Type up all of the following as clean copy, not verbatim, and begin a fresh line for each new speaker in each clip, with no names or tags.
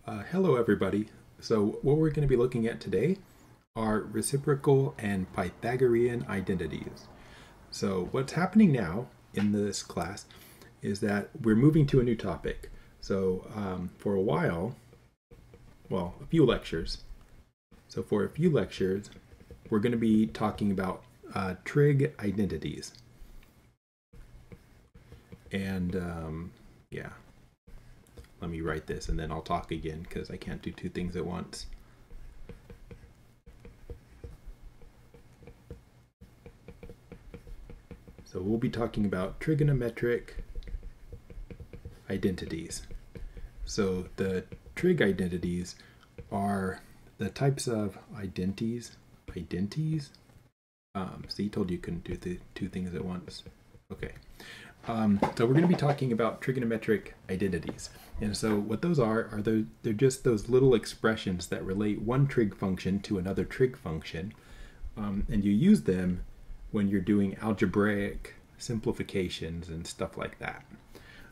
Hello everybody. So what we're going to be looking at today are reciprocal and Pythagorean identities. So what's happening now in this class is that we're moving to a new topic. So for a while, well, a few lectures. So for a few lectures, we're going to be talking about trig identities. And yeah. Let me write this and then I'll talk again because I can't do two things at once. So we'll be talking about trigonometric identities. So the trig identities are the types of identities. See, told you couldn't do the two things at once. Okay. So we're going to be talking about trigonometric identities. And so what those are they're just those little expressions that relate one trig function to another trig function. And you use them when you're doing algebraic simplifications and stuff like that.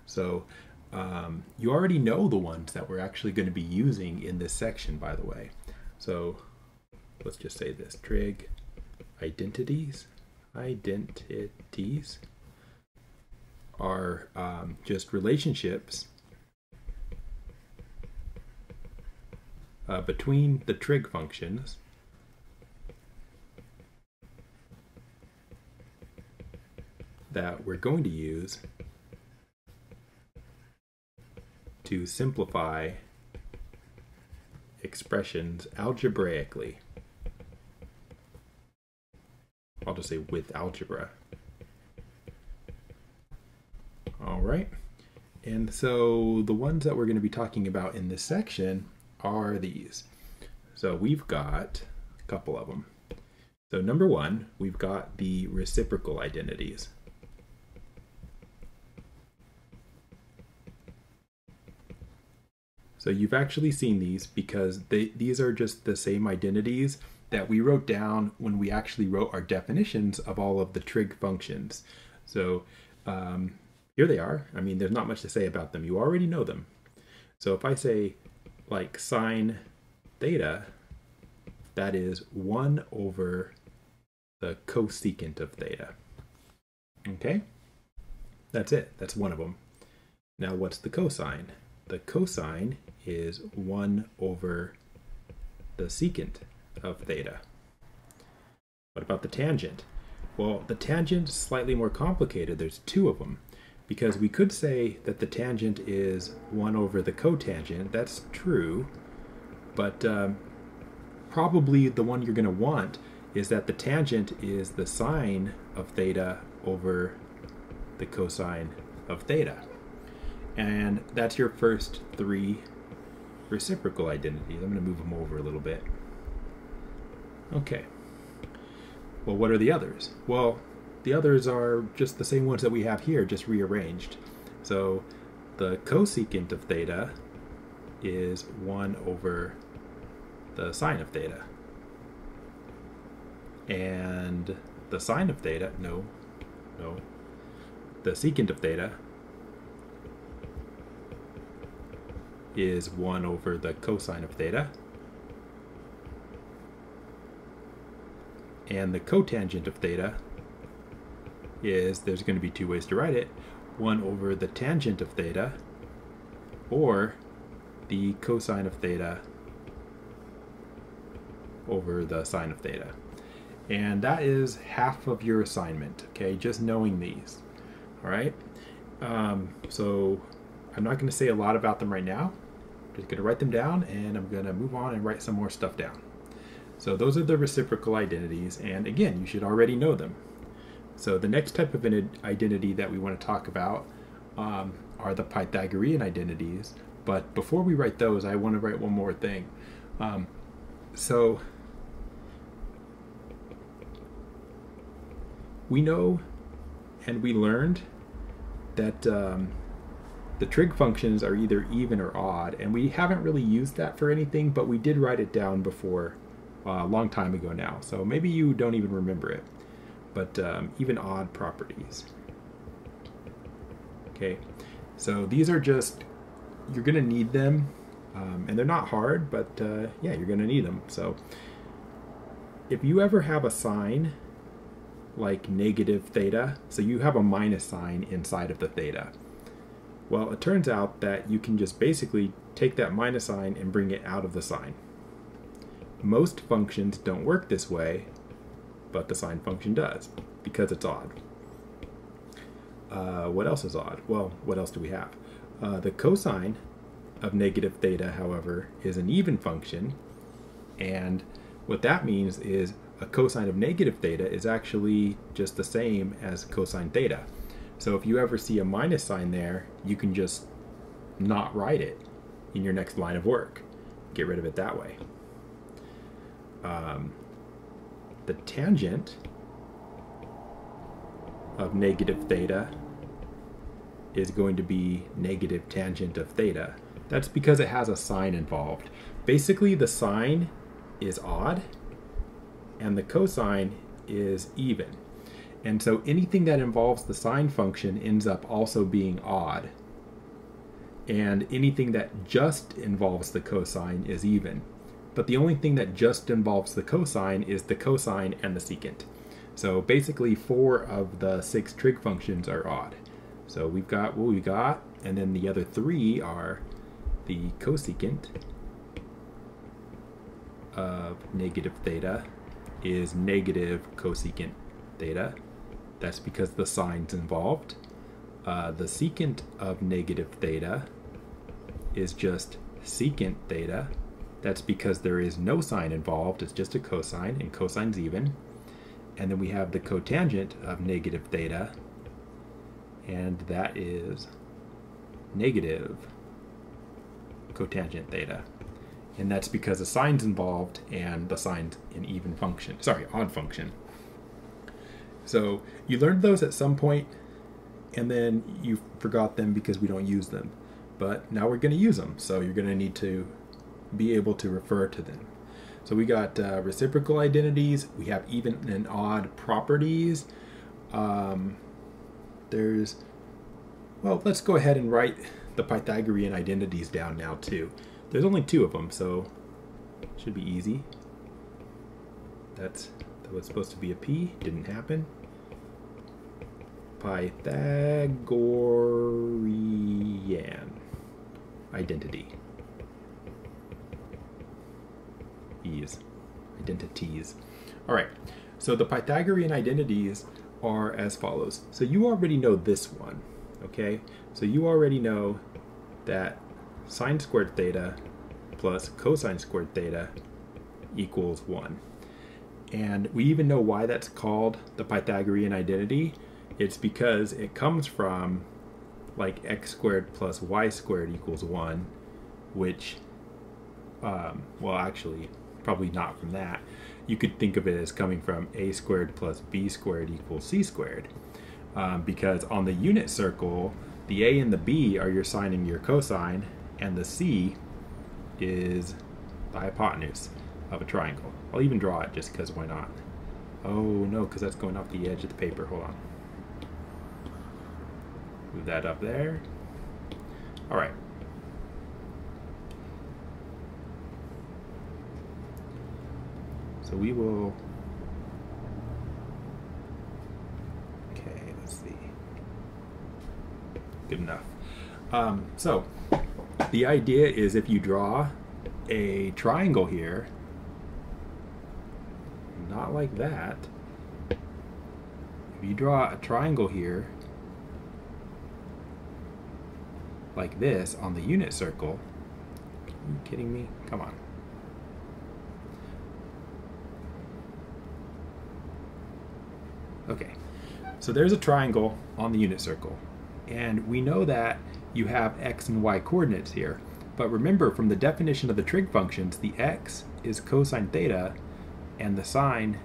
So you already know the ones that we're actually going to be using in this section, by the way. So let's just say this, trig identities are just relationships between the trig functions that we're going to use to simplify expressions algebraically. I'll just say with algebra. All right, and so the ones that we're going to be talking about in this section are these. So we've got a couple of them. So number one, we've got the reciprocal identities. So you've actually seen these because these are just the same identities that we wrote down when we actually wrote our definitions of all of the trig functions. So here they are. I mean, there's not much to say about them. You already know them. So if I say like sine theta, that is 1 over the cosecant of theta. Okay? That's it. That's one of them. Now what's the cosine? The cosine is 1 over the secant of theta. What about the tangent? Well, the tangent is slightly more complicated. There's two of them. Because we could say that the tangent is 1 over the cotangent. That's true. But probably the one you're going to want is that the tangent is the sine of theta over the cosine of theta. And that's your first three reciprocal identities. I'm going to move them over a little bit. Okay. Well, what are the others? Well, the others are just the same ones that we have here, just rearranged. So the cosecant of theta is 1 over the sine of theta. And the sine of theta, the secant of theta is 1 over the cosine of theta. And the cotangent of theta is, there's going to be two ways to write it, 1 over the tangent of theta or the cosine of theta over the sine of theta. And that is half of your assignment, okay, just knowing these. All right, so I'm not going to say a lot about them right now. I'm just going to write them down and I'm going to move on and write some more stuff down. So those are the reciprocal identities, and again, you should already know them. So the next type of an identity that we want to talk about are the Pythagorean identities. But before we write those, I want to write one more thing. So we know and we learned that the trig functions are either even or odd, and we haven't really used that for anything, but we did write it down before a long time ago now. So maybe you don't even remember it. But even odd properties. Okay, so these are just, you're going to need them And they're not hard, but yeah, you're going to need them. So if you ever have a sign like negative theta, so you have a minus sign inside of the theta. Well, it turns out that you can just basically take that minus sign and bring it out of the sign. Most functions don't work this way, but the sine function does, because it's odd. What else is odd? Well, what else do we have? The cosine of negative theta, however, is an even function, and what that means is a cosine of negative theta is actually just the same as cosine theta. So if you ever see a minus sign there, you can just not write it in your next line of work. Get rid of it that way. The tangent of negative theta is going to be negative tangent of theta. That's because it has a sine involved. Basically, the sine is odd and the cosine is even. And so anything that involves the sine function ends up also being odd. And anything that just involves the cosine is even. But the only thing that just involves the cosine is the cosine and the secant. So basically 4 of the 6 trig functions are odd. So we've got what we got, and then the other 3 are the cosecant of negative theta is negative cosecant theta. That's because the sine's involved. The secant of negative theta is just secant theta. That's because there is no sine involved. It's just a cosine, and cosine's even. And then we have the cotangent of negative theta, and that is negative cotangent theta. And that's because the sine's involved and the sine's an even function. Sorry, odd function. So you learned those at some point, and then you forgot them because we don't use them. But now we're going to use them, so you're going to need to be able to refer to them. So we got reciprocal identities. We have even and odd properties. Well, let's go ahead and write the Pythagorean identities down now too. There's only 2 of them, so it should be easy. That was supposed to be a P, didn't happen. Pythagorean identity. Identities. All right, so the Pythagorean identities are as follows. So you already know this one, okay? So you already know that sine squared theta plus cosine squared theta equals 1. And we even know why that's called the Pythagorean identity. It's because it comes from like x squared plus y squared equals 1, which, well, actually, probably not from that. You could think of it as coming from a squared plus b squared equals c squared. Because on the unit circle, the a and the b are your sine and your cosine, and the c is the hypotenuse of a triangle. I'll even draw it just because why not? Oh no, because that's going off the edge of the paper. Hold on. Move that up there. All right. So we will, okay, let's see. Good enough. So the idea is if you draw a triangle here, not like that. If you draw a triangle here, like this on the unit circle, are you kidding me? Come on. Okay, so there's a triangle on the unit circle, and we know that you have x and y coordinates here. But remember, from the definition of the trig functions, the x is cosine theta, and the sine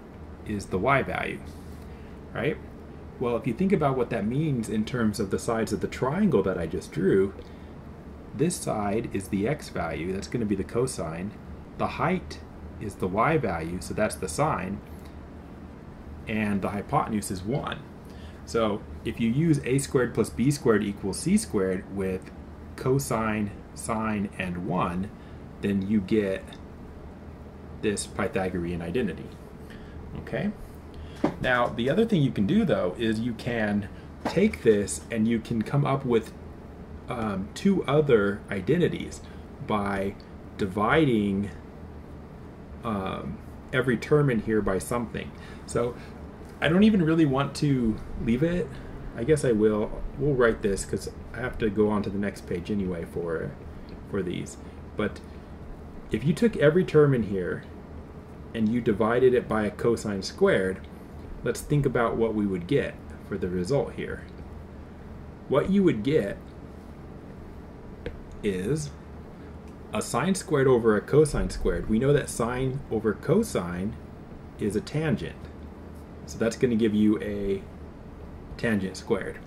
is the y value, right? Well, if you think about what that means in terms of the sides of the triangle that I just drew, this side is the x value, that's going to be the cosine. The height is the y value, so that's the sine. And the hypotenuse is 1. So if you use a squared plus b squared equals c squared with cosine sine, and 1, then you get this Pythagorean identity. Okay? Now, the other thing you can do, though, is you can take this and you can come up with two other identities by dividing every term in here by something. So I don't even really want to leave it. I guess I will. We'll write this because I have to go on to the next page anyway for these. But if you took every term in here and you divided it by a cosine squared, let's think about what we would get for the result here. What you would get is a sine squared over a cosine squared. We know that sine over cosine is a tangent. So that's going to give you a tangent squared.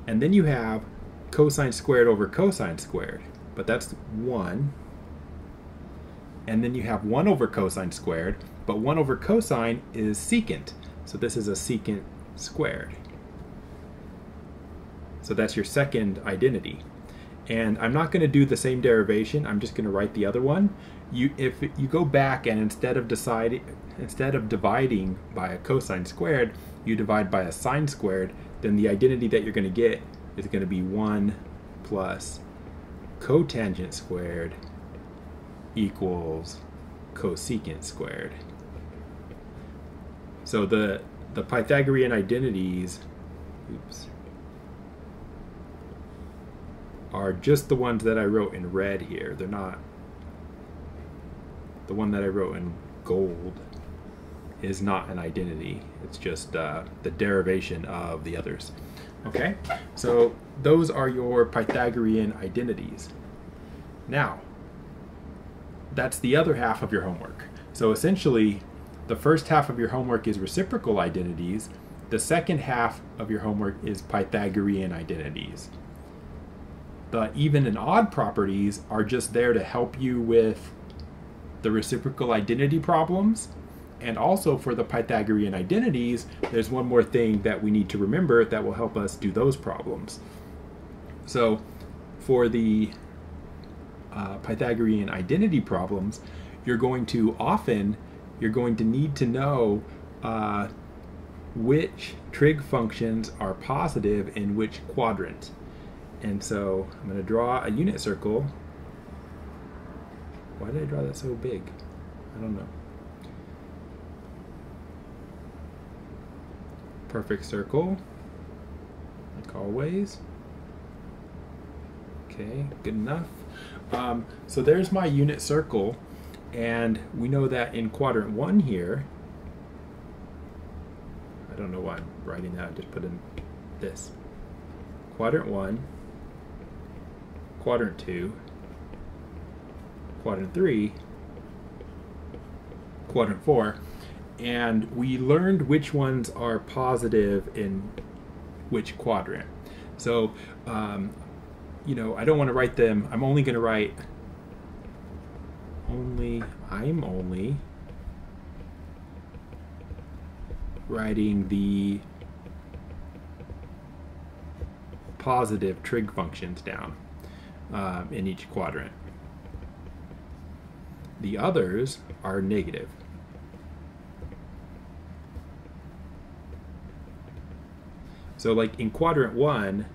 And then you have cosine squared over cosine squared, but that's 1. And then you have 1 over cosine squared, but 1 over cosine is secant. So this is a secant squared. So that's your second identity. And I'm not going to do the same derivation. I'm just going to write the other one. If you go back and instead of dividing by a cosine squared, you divide by a sine squared, then the identity that you're going to get is going to be 1 plus cotangent squared equals cosecant squared. So the Pythagorean identities, are just the ones that I wrote in red here. They're not, the one that I wrote in gold is not an identity. It's just the derivation of the others. Okay, so those are your Pythagorean identities. Now, that's the other half of your homework. So essentially, the first half of your homework is reciprocal identities. The second half of your homework is Pythagorean identities. The even and odd properties are just there to help you with the reciprocal identity problems. And also for the Pythagorean identities, there's one more thing that we need to remember that will help us do those problems. So for the Pythagorean identity problems, you're going to need to know which trig functions are positive in which quadrant. And so I'm going to draw a unit circle. Why did I draw that so big? I don't know. Perfect circle, like always. Okay, good enough. So there's my unit circle, and we know that in quadrant 1 here, I don't know why I'm writing that, I just put in this. Quadrant 1, quadrant 2, quadrant 3, quadrant 4, and we learned which ones are positive in which quadrant. So, you know, I don't want to write them. I'm only going to write I'm only writing the positive trig functions down in each quadrant. The others are negative. So like in quadrant 1,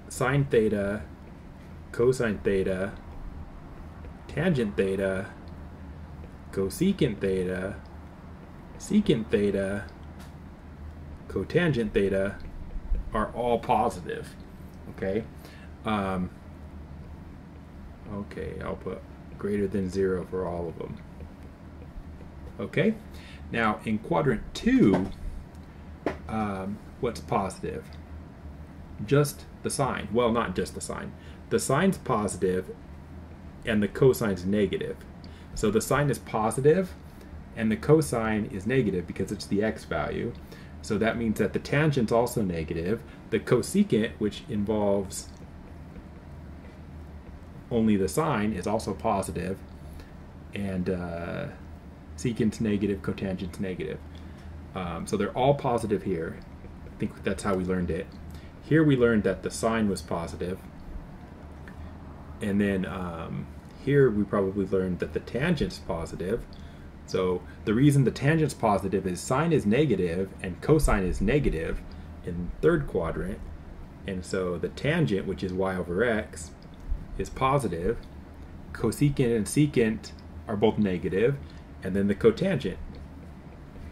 sine theta, cosine theta, tangent theta, cosecant theta, secant theta, cotangent theta are all positive. Okay? Okay, I'll put greater than 0 for all of them. Okay? Now in quadrant 2, what's positive? Just the sine. Well, not just the sine. The sine's positive and the cosine's negative. So the sine is positive and the cosine is negative because it's the x value. So that means that the tangent's also negative. The cosecant, which involves only the sine, is also positive. And secant's negative, cotangent's negative. So they're all positive here. I think that's how we learned it. Here we learned that the sine was positive, And then here we probably learned that the tangent's positive. So the reason the tangent's positive is sine is negative and cosine is negative in third quadrant. And so the tangent, which is y over x, is positive. Cosecant and secant are both negative, and then the cotangent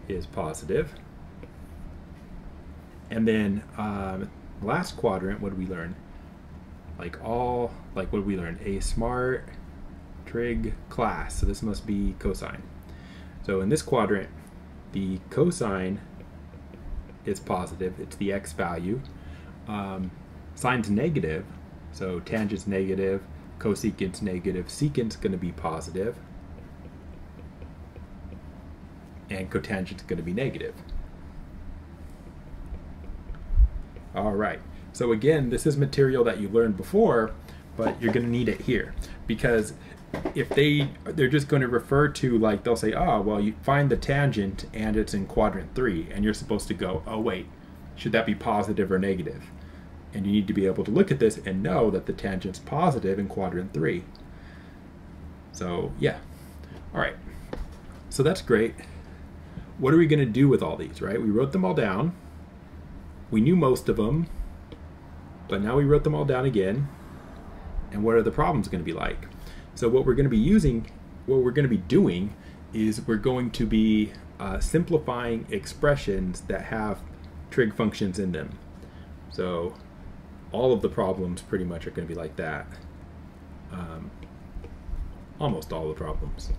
is positive. And then last quadrant, what did we learn? What did we learn? A smart trig class. So this must be cosine. So in this quadrant, the cosine is positive. It's the x value. Sine's negative, so tangent's negative, cosecant's negative, secant's going to be positive, and cotangent's going to be negative. All right. So again, this is material that you learned before, but you're going to need it here because if they're just going to refer to, like, they'll say, oh, well, you find the tangent and it's in quadrant 3, and you're supposed to go, oh wait, should that be positive or negative? And you need to be able to look at this and know that the tangent's positive in quadrant 3. So yeah. All right. So that's great. What are we going to do with all these, right? We wrote them all down. We knew most of them, but now we wrote them all down again. And what are the problems going to be like? So what we're going to be doing is we're going to be simplifying expressions that have trig functions in them. So all of the problems pretty much are going to be like that. Almost all the problems.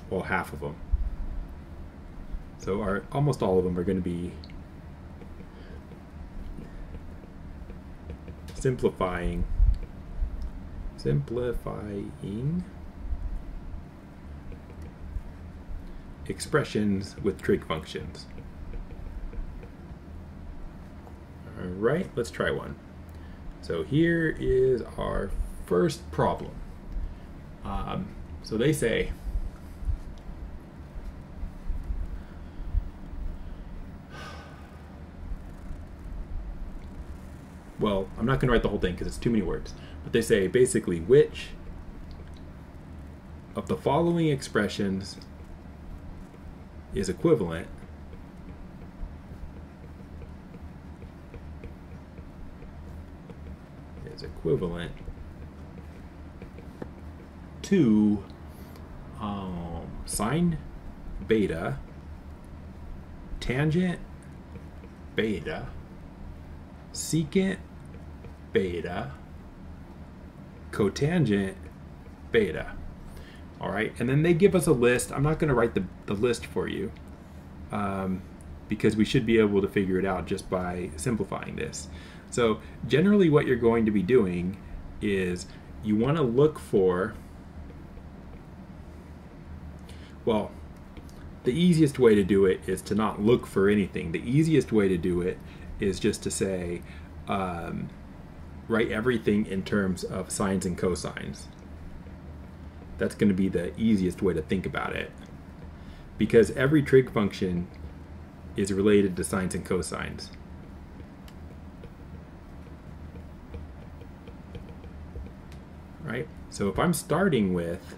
Well, half of them. So almost all of them are going to be simplifying expressions with trig functions. All right, let's try one. So here is our first problem. So they say, well, I'm not going to write the whole thing because it's too many words, but they say basically which of the following expressions is equivalent to sine beta, tangent beta, secant beta, cotangent beta. All right, and then they give us a list. I'm not going to write the list for you because we should be able to figure it out just by simplifying this. So generally what you're going to be doing is you want to look for, well, the easiest way to do it is to not look for anything. The easiest way to do it is just to say, write everything in terms of sines and cosines. That's going to be the easiest way to think about it, because every trig function is related to sines and cosines. Right? So if I'm starting with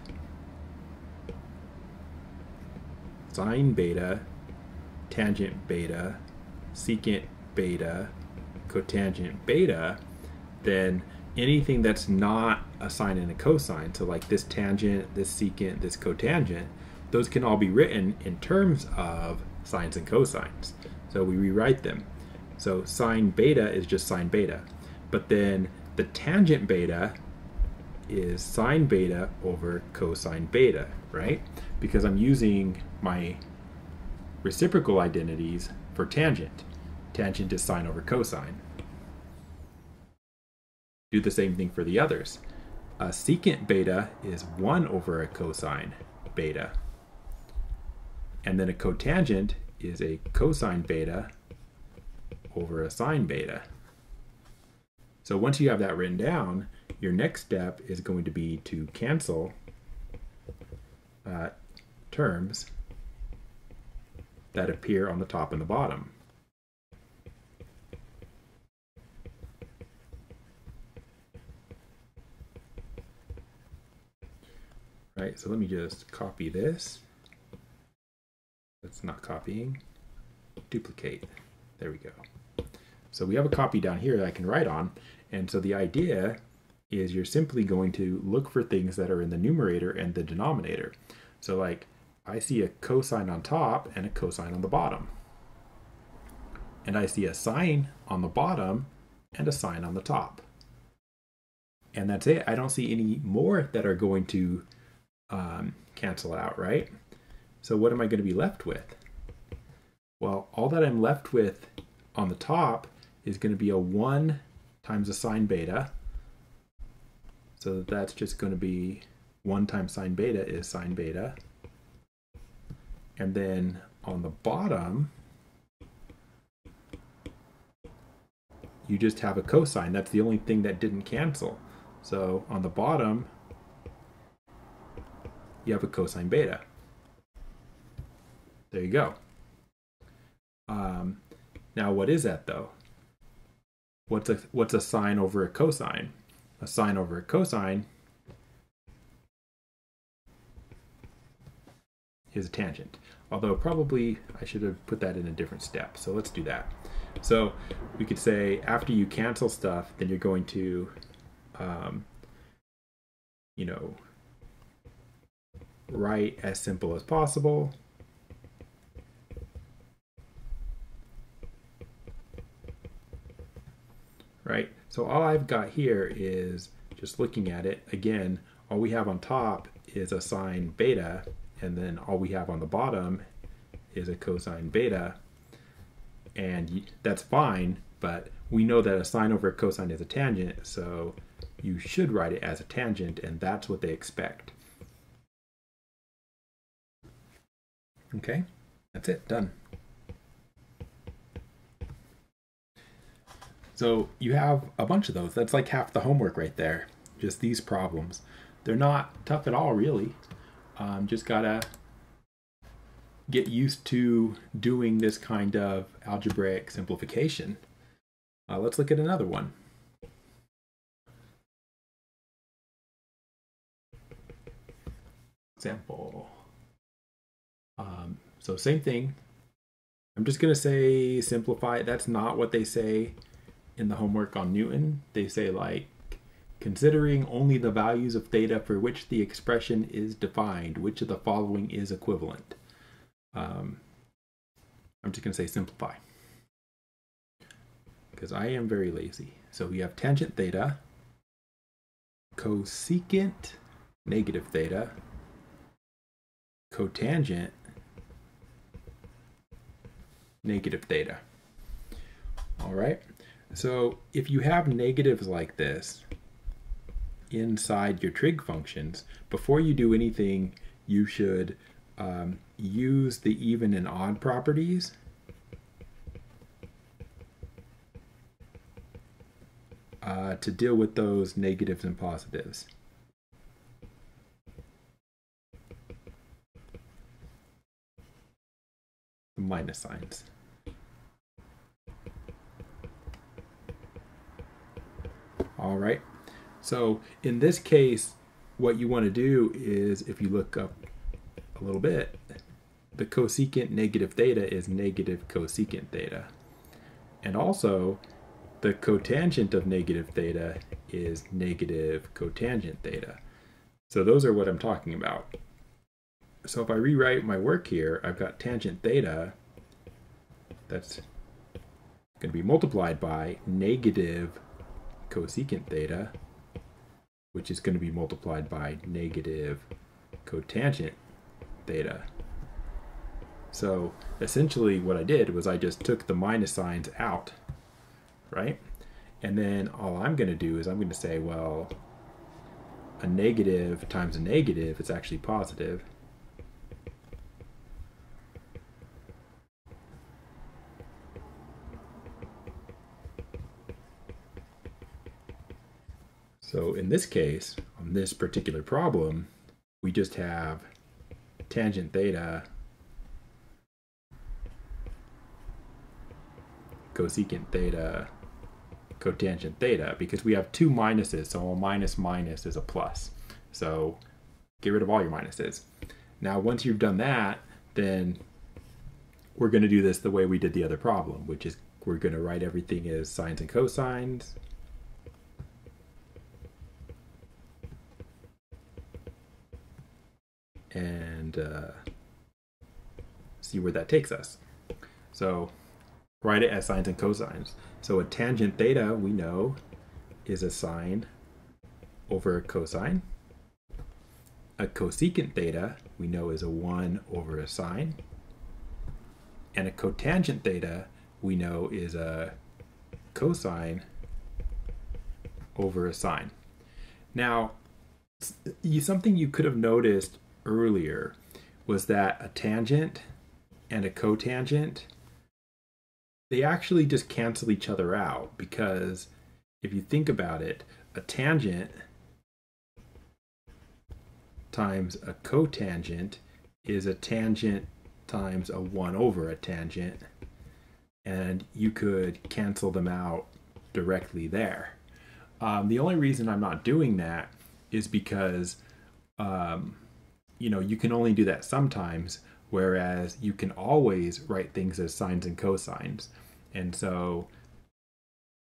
sine beta, tangent beta, secant beta, cotangent beta, then anything that's not a sine and a cosine, so like this tangent, this secant, this cotangent, those can all be written in terms of sines and cosines. So we rewrite them. So sine beta is just sine beta. But then the tangent beta is sine beta over cosine beta, right? Because I'm using my reciprocal identities for tangent. Tangent is sine over cosine. Do the same thing for the others. A secant beta is 1 over a cosine beta. And then a cotangent is a cosine beta over a sine beta. So once you have that written down, your next step is going to be to cancel terms that appear on the top and the bottom. Right, so let me just copy this. That's not copying. Duplicate. There we go. So we have a copy down here that I can write on. And so the idea is you're simply going to look for things that are in the numerator and the denominator. So like I see a cosine on top and a cosine on the bottom. And I see a sine on the bottom and a sine on the top. And that's it. I don't see any more that are going to cancel out, right? So what am I going to be left with? Well, all that I'm left with on the top is going to be a 1 times a sine beta. So that's just going to be 1 times sine beta is sine beta. And then on the bottom, you just have a cosine. That's the only thing that didn't cancel. So on the bottom, you have a cosine beta. There you go. Now what is that though? What's a sine over a cosine? A sine over a cosine is a tangent. Although probably I should have put that in a different step. So let's do that. So we could say after you cancel stuff, then you're going to, you know, write as simple as possible. Right? So all I've got here is, just looking at it, again, all we have on top is a sine beta, and then all we have on the bottom is a cosine beta. And that's fine, but we know that a sine over a cosine is a tangent, so you should write it as a tangent, and that's what they expect. Okay, that's it, done. So you have a bunch of those. That's like half the homework right there. Just these problems. They're not tough at all, really. Just gotta get used to doing this kind of algebraic simplification. Let's look at another one. Example. So same thing. I'm just gonna say simplify. That's not what they say in the homework on Newton. They say like, considering only the values of theta for which the expression is defined, which of the following is equivalent? I'm just going to say simplify, because I am very lazy. So we have tangent theta, cosecant negative theta, cotangent negative theta. All right. So if you have negatives like this inside your trig functions, before you do anything, you should use the even and odd properties to deal with those negatives and positives. The minus signs. All right, so in this case, what you want to do is, if you look up a little bit, the cosecant negative theta is negative cosecant theta. And also, the cotangent of negative theta is negative cotangent theta. So those are what I'm talking about. So if I rewrite my work here, I've got tangent theta that's going to be multiplied by negative cosecant theta, which is going to be multiplied by negative cotangent theta. So essentially what I did was I just took the minus signs out, right? And then all I'm going to do is I'm going to say, well, a negative times a negative is actually positive. So in this case, on this particular problem, we just have tangent theta cosecant theta, cotangent theta, because we have two minuses, so a minus minus is a plus. So get rid of all your minuses. Now, once you've done that, then we're going to do this the way we did the other problem, which is we're going to write everything as sines and cosines. And see where that takes us. So write it as sines and cosines. So a tangent theta, we know, is a sine over a cosine. A cosecant theta, we know, is a 1 over a sine. And a cotangent theta, we know, is a cosine over a sine. Now, something you could have noticed earlier was that a tangent and a cotangent, they actually just cancel each other out, because if you think about it, a tangent times a cotangent is a tangent times a 1 over a tangent, and you could cancel them out directly there. The only reason I'm not doing that is because you can only do that sometimes, whereas you can always write things as sines and cosines. And so,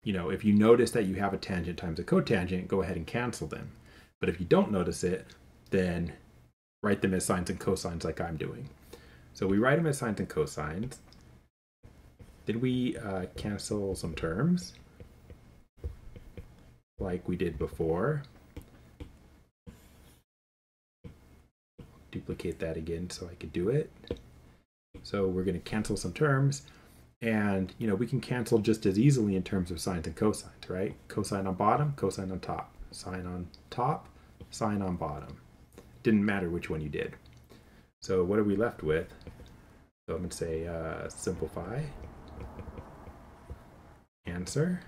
if you notice that you have a tangent times a cotangent, go ahead and cancel them. But if you don't notice it, then write them as sines and cosines like I'm doing. So we write them as sines and cosines. Then we cancel some terms like we did before. Duplicate that again so I could do it. So we're going to cancel some terms, and we can cancel just as easily in terms of sines and cosines, right? Cosine on bottom, cosine on top, sine on top, sine on bottom. Didn't matter which one you did. So what are we left with? So I'm going to say simplify. Answer.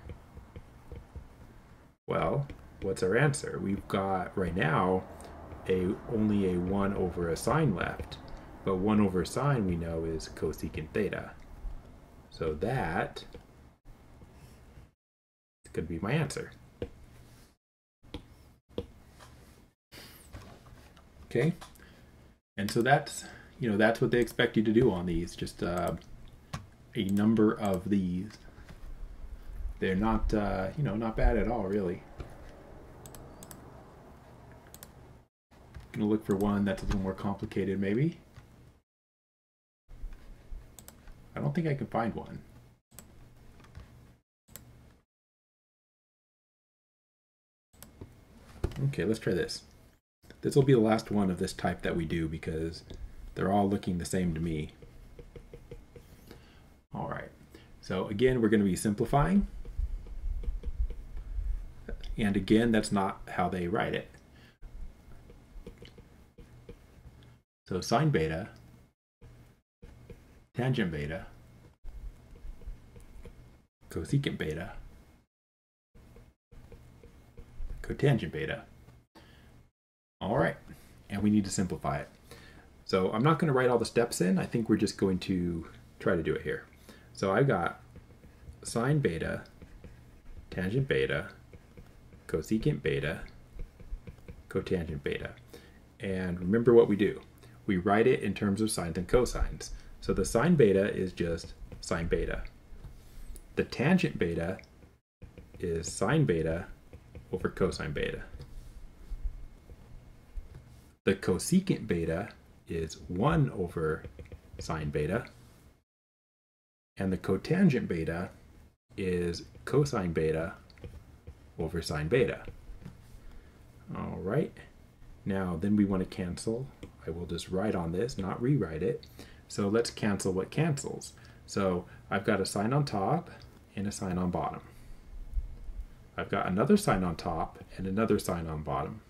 Well, what's our answer? We've got right now only a 1 over a sine left, but 1 over sine we know is cosecant theta. So that is going to be my answer. Okay, and so that's what they expect you to do on these. Just a number of these. They're not not bad at all, really. Gonna look for one that's a little more complicated, maybe. I don't think I can find one. Okay, let's try this. This will be the last one of this type that we do, because they're all looking the same to me. All right, so again, we're going to be simplifying. And again, that's not how they write it. So sine beta, tangent beta, cosecant beta, cotangent beta. All right, and we need to simplify it. So I'm not going to write all the steps in. I think we're just going to try to do it here. So I've got sine beta, tangent beta, cosecant beta, cotangent beta. And remember what we do. We write it in terms of sines and cosines. So the sine beta is just sine beta. The tangent beta is sine beta over cosine beta. The cosecant beta is 1 over sine beta. And the cotangent beta is cosine beta over sine beta. All right. Now, then we want to cancel. I will just write on this, not rewrite it. So let's cancel what cancels. So I've got a sine on top and a sine on bottom. I've got another sine on top and another sine on bottom.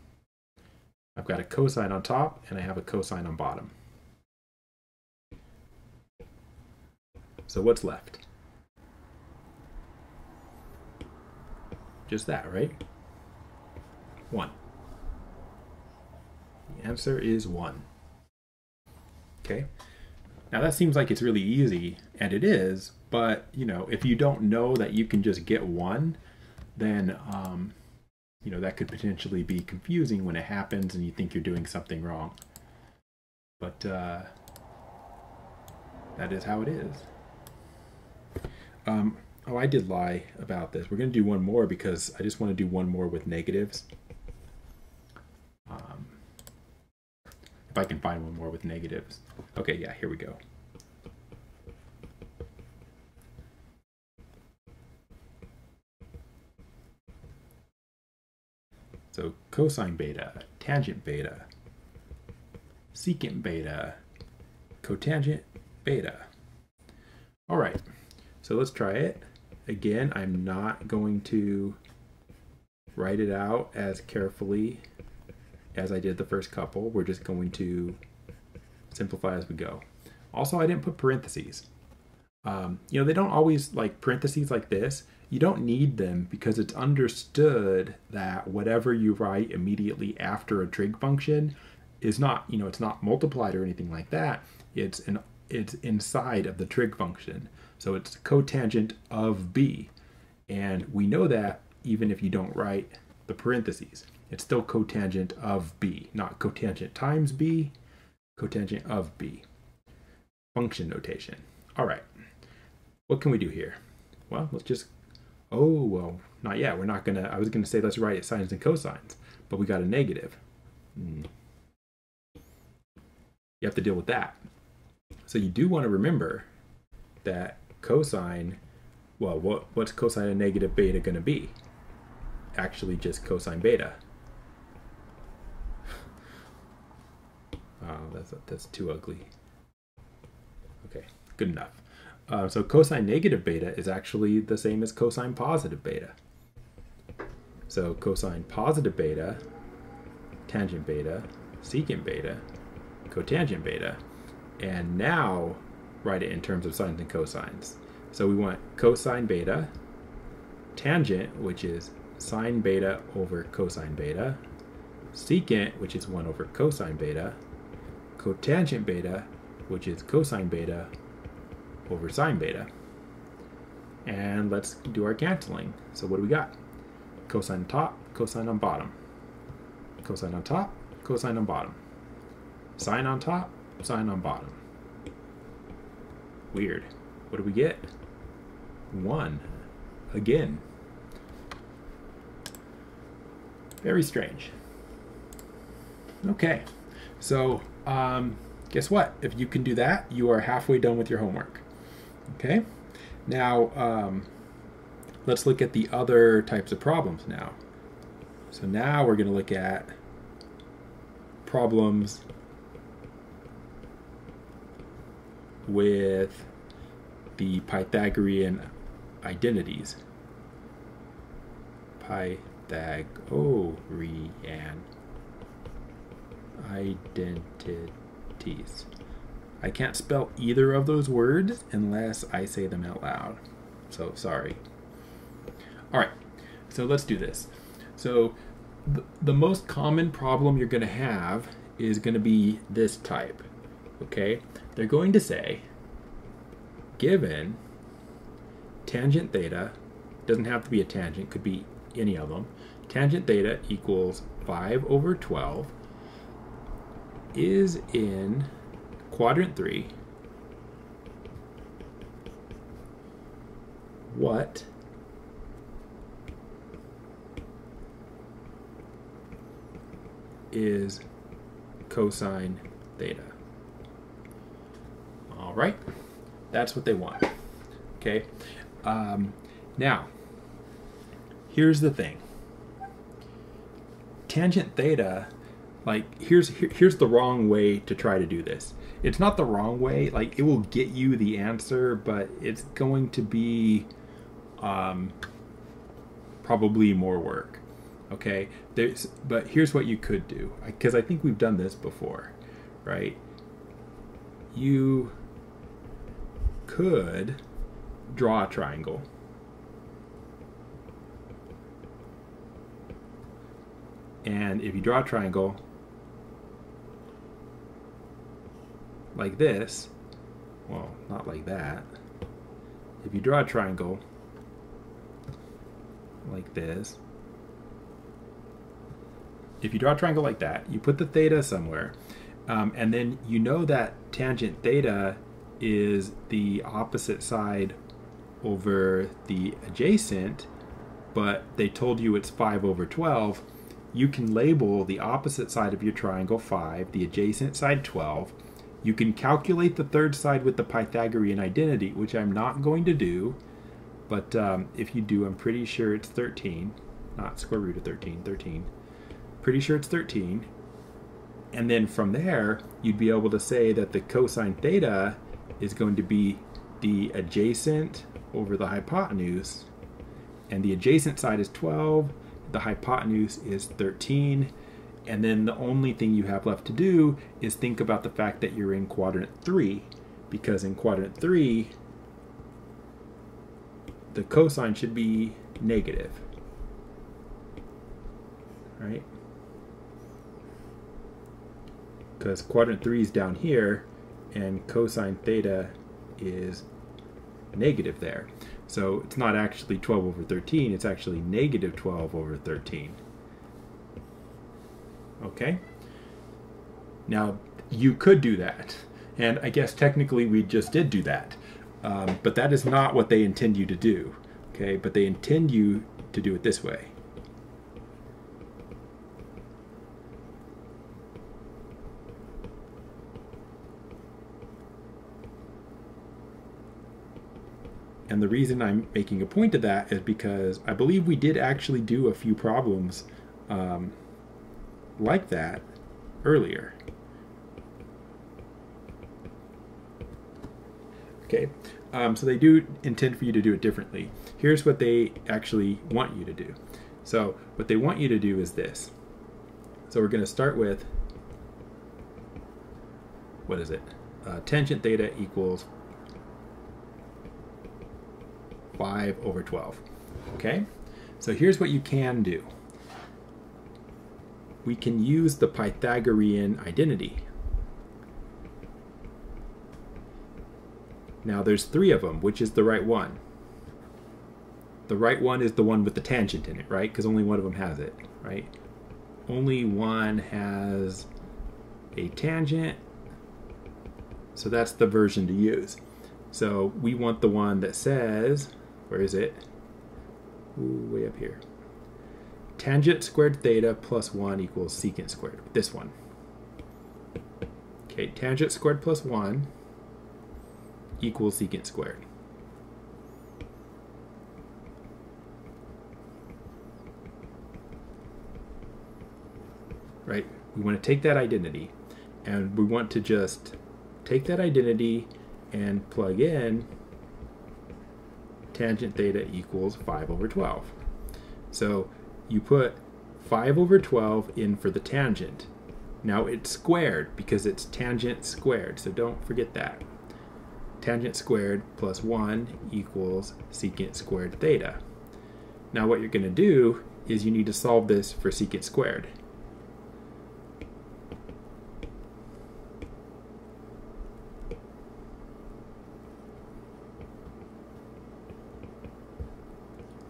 I've got a cosine on top and I have a cosine on bottom. So what's left? Just that, right? 1. The answer is 1. Okay. Now that seems like it's really easy, and it is, but you know, if you don't know that you can just get one, then you know, that could potentially be confusing when it happens and you think you're doing something wrong. But that is how it is. Oh, I did lie about this. We're going to do one more because I just want to do one more with negatives. If I can find one more with negatives. Okay, yeah, here we go. So cosine beta, tangent beta, secant beta, cotangent beta. All right, so let's try it. Again, I'm not going to write it out as carefully as I did the first couple. We're just going to simplify as we go. Also, I didn't put parentheses. You know, they don't always like parentheses like this. You don't need them because it's understood that whatever you write immediately after a trig function is not, you know, it's not multiplied or anything like that. It's inside of the trig function. So it's cotangent of b. And we know that even if you don't write the parentheses, it's still cotangent of b, not cotangent times b, cotangent of b. Function notation. All right. What can we do here? Well, let's just, oh, well, not yet. We're not going to, I was going to say let's write it sines and cosines, but we got a negative. You have to deal with that. So you do want to remember that cosine, well, what's cosine of negative beta going to be? Actually just cosine beta. Oh, that's too ugly. Okay, good enough. So cosine negative beta is actually the same as cosine positive beta. So cosine positive beta, tangent beta, secant beta, cotangent beta, and now write it in terms of sines and cosines. So we want cosine beta, tangent, which is sine beta over cosine beta, secant, which is 1 over cosine beta, cotangent beta, which is cosine beta over sine beta. And let's do our canceling. So what do we got? Cosine on top, cosine on bottom. Cosine on top, cosine on bottom. Sine on top, sine on bottom. Weird. What do we get? 1. Again. Very strange. Okay. So, guess what? If you can do that, you are halfway done with your homework. Okay? Now, let's look at the other types of problems now. So now we're going to look at problems with the Pythagorean identities. Pythagorean identities. I can't spell either of those words unless I say them out loud. So sorry. All right, so let's do this. So the most common problem you're going to have is going to be this type. Okay, they're going to say, given tangent theta, doesn't have to be a tangent, could be any of them, tangent theta equals 5 over 12 is in quadrant 3, what is cosine theta? All right, that's what they want. Okay, now here's the thing. Tangent theta, like here's the wrong way to try to do this. It's not the wrong way, like it will get you the answer, but it's going to be probably more work. Okay, but here's what you could do, because I think we've done this before, right? You could draw a triangle. And if you draw a triangle like this, well, not like that. If you draw a triangle like this, if you draw a triangle like that, you put the theta somewhere, and then you know that tangent theta is the opposite side over the adjacent, but they told you it's 5/12, you can label the opposite side of your triangle 5, the adjacent side 12. You can calculate the third side with the Pythagorean identity, which I'm not going to do, but if you do, I'm pretty sure it's 13, not square root of 13, 13. Pretty sure it's 13. And then from there, you'd be able to say that the cosine theta is going to be the adjacent over the hypotenuse, and the adjacent side is 12, the hypotenuse is 13, and then the only thing you have left to do is think about the fact that you're in quadrant 3, because in quadrant 3, the cosine should be negative, right? Because quadrant 3 is down here, and cosine theta is negative there. So it's not actually 12/13, it's actually negative 12/13. Okay? Now, you could do that. And I guess technically we just did do that. But that is not what they intend you to do. Okay? But they intend you to do it this way. And the reason I'm making a point of that is because I believe we did actually do a few problems like that earlier. Okay, so they do intend for you to do it differently. Here's what they actually want you to do. So what they want you to do is this. So we're going to start with, what is it? Tangent theta equals 5/12. Okay, so here's what you can do. We can use the Pythagorean identity. Now there's 3 of them. Which is the right one? The right one is the one with the tangent in it, right? Because only one of them has it, right? Only one has a tangent, so that's the version to use. So we want the one that says, where is it? Ooh, way up here. Tangent squared theta plus 1 equals secant squared. This one. Okay, tangent squared plus 1 equals secant squared. Right? We want to take that identity, and we want to just take that identity and plug in tangent theta equals 5/12. So you put 5/12 in for the tangent. Now it's squared because it's tangent squared, so don't forget that. Tangent squared plus 1 equals secant squared theta. Now what you're going to do is you need to solve this for secant squared.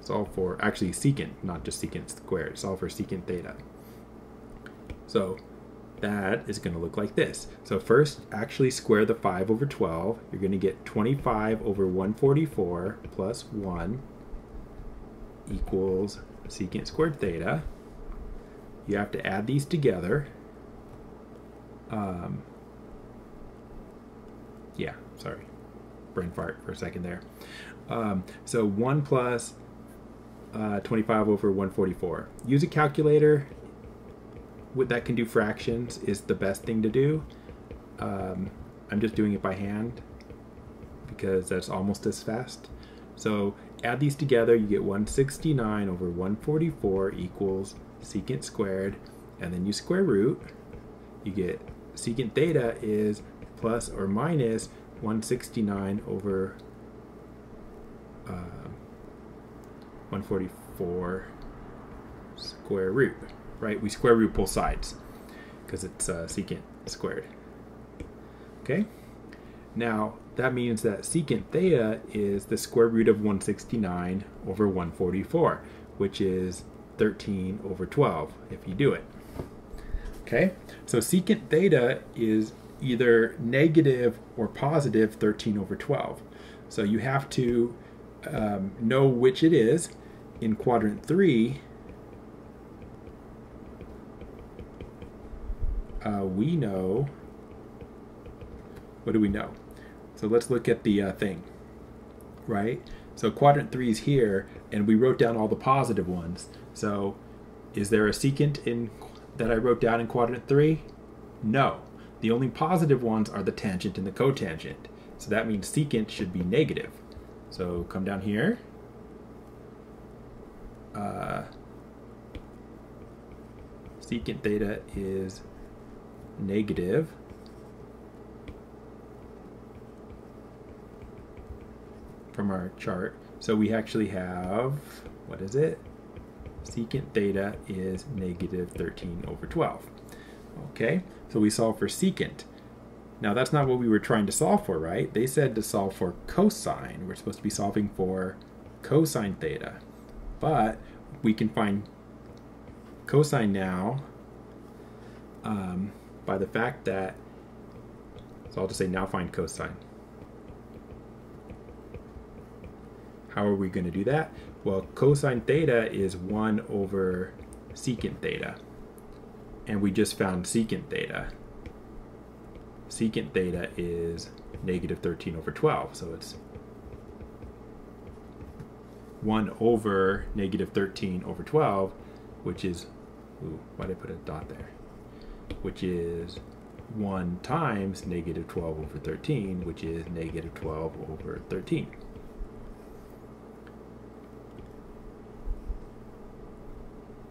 Solve for, actually secant, not just secant squared, solve for secant theta. So that is going to look like this. So first, actually square the 5/12. You're going to get 25/144 plus 1 equals secant squared theta. You have to add these together. Yeah, sorry. Brain fart for a second there. So 1 plus 25/144. Use a calculator that can do fractions is the best thing to do. I'm just doing it by hand because that's almost as fast. So add these together, you get 169/144 equals secant squared, and then you square root. You get secant theta is plus or minus 169/144 square root, right? We square root both sides because it's secant squared. Okay, now that means that secant theta is the square root of 169 over 144, which is 13 over 12 if you do it. Okay, so secant theta is either negative or positive 13 over 12. So you have to know which it is. In quadrant 3, we know, what do we know? So let's look at the thing, right? So quadrant 3 is here, and we wrote down all the positive ones. So is there a secant that I wrote down in quadrant 3? No. The only positive ones are the tangent and the cotangent. So that means secant should be negative. So come down here. Secant theta is negative from our chart. So we actually have, what is it? Secant theta is negative 13 over 12. Okay, so we solve for secant. Now that's not what we were trying to solve for, right? They said to solve for cosine. We're supposed to be solving for cosine theta. But we can find cosine now by the fact that, so I'll just say now find cosine. How are we going to do that? Well, cosine theta is 1 over secant theta. And we just found secant theta. Secant theta is negative 13 over 12. So it's 1 over negative 13 over 12, which is, ooh, why did I put a dot there? Which is 1 times negative 12 over 13, which is negative 12 over 13.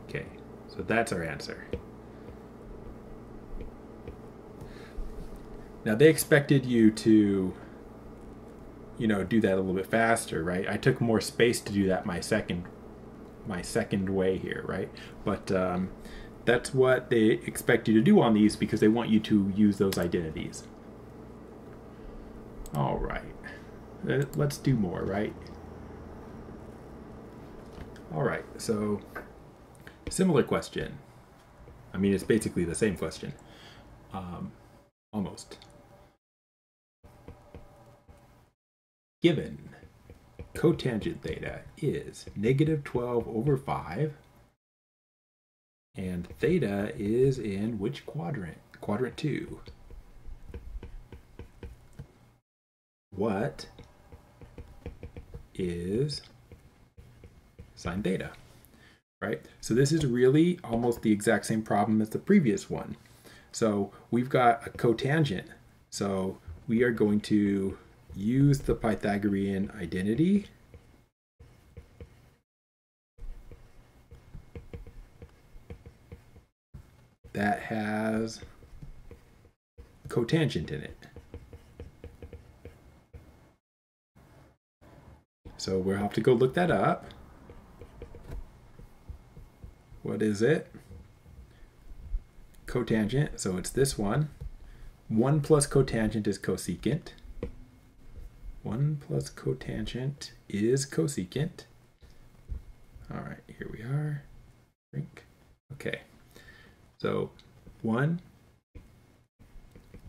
Okay, so that's our answer. Now they expected you to, do that a little bit faster, right? I took more space to do that my second way here, right? But that's what they expect you to do on these because they want you to use those identities. All right, let's do more, right? All right, so similar question. I mean, it's basically the same question, almost. Given cotangent theta is negative 12 over 5, and theta is in which quadrant? Quadrant 2. What is sine theta? Right? So this is really almost the exact same problem as the previous one. So we've got a cotangent. So we are going to use the Pythagorean identity. That has cotangent in it. So we'll have to go look that up. What is it? Cotangent, so it's this one. 1 plus cotangent is cosecant. 1 plus cotangent is cosecant. All right, here we are. Drink. Okay. So 1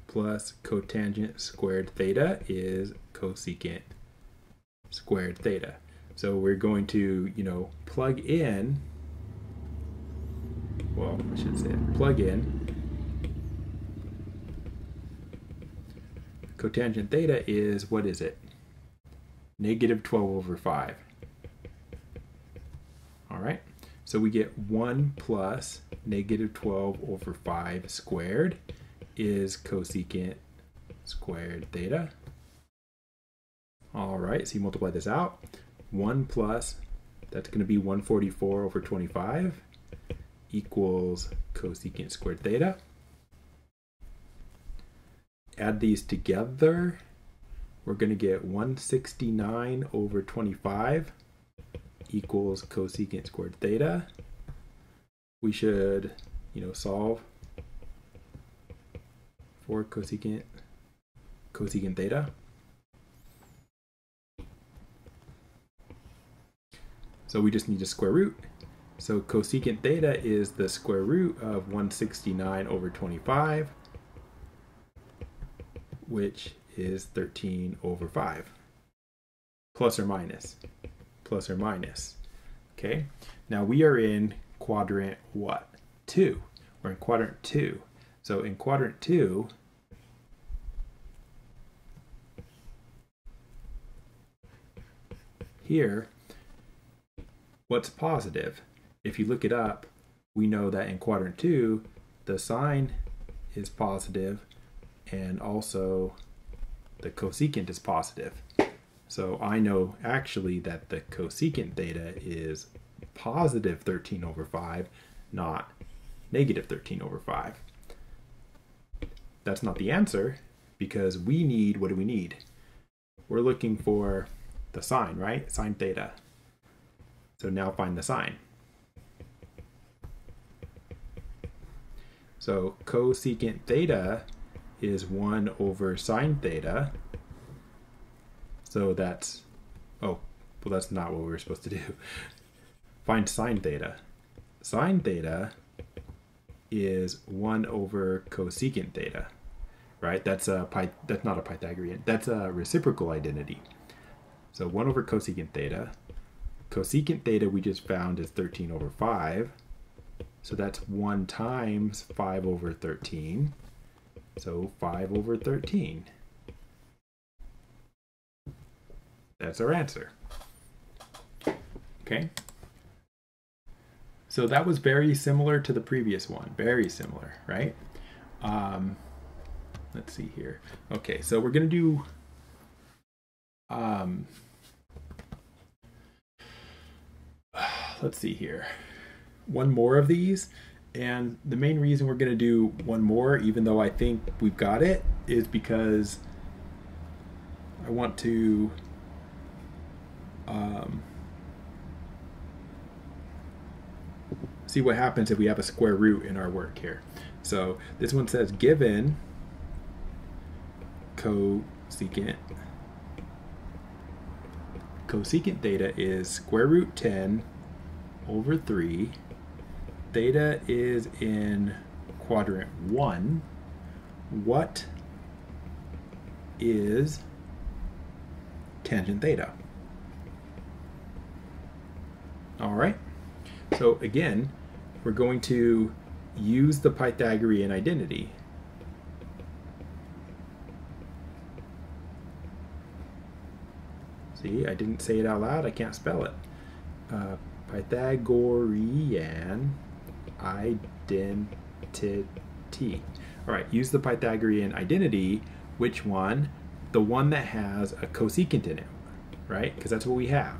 plus cotangent squared theta is cosecant squared theta. So we're going to, plug in, well, I should say plug in cotangent theta is, what is it? Negative 12 over 5. All right. So we get 1 plus negative 12 over 5 squared is cosecant squared theta. All right, so you multiply this out. 1 plus, that's going to be 144 over 25 equals cosecant squared theta. Add these together. We're going to get 169 over 25 equals cosecant squared theta. We should, solve for cosecant theta. So we just need to square root. So cosecant theta is the square root of 169 over 25, which is 13 over 5. Plus or minus. Plus or minus. Okay, now we are in quadrant what? 2. We're in quadrant 2. So in quadrant 2, here, what's positive? If you look it up, we know that in quadrant 2, the sign is positive and also the cosecant is positive. So I know actually that the cosecant theta is positive 13 over 5, not negative 13 over 5. That's not the answer because we need, what do we need? We're looking for the sign, right? Sine theta. So now find the sign. So cosecant theta is 1 over sine theta. So that's, oh, well that's not what we were supposed to do. Find sine theta. Sine theta is 1 over cosecant theta, right? That's not a Pythagorean. That's a reciprocal identity. So 1 over cosecant theta. Cosecant theta we just found is 13 over 5. So that's 1 times 5 over 13. So 5 over 13. That's our answer. Okay. So that was very similar to the previous one. Very similar, right? Let's see here. Okay, so we're going to do let's see here. One more of these, and the main reason we're going to do one more, even though I think we've got it, is because I want to see what happens if we have a square root in our work here. So this one says given cosecant theta is square root 10 over 3. Theta is in quadrant 1. What is tangent theta? All right. So again, we're going to use the Pythagorean identity. See, I didn't say it out loud. I can't spell it. Pythagorean identity. All right, use the Pythagorean identity. Which one? The one that has a cosecant in it, right? Because that's what we have.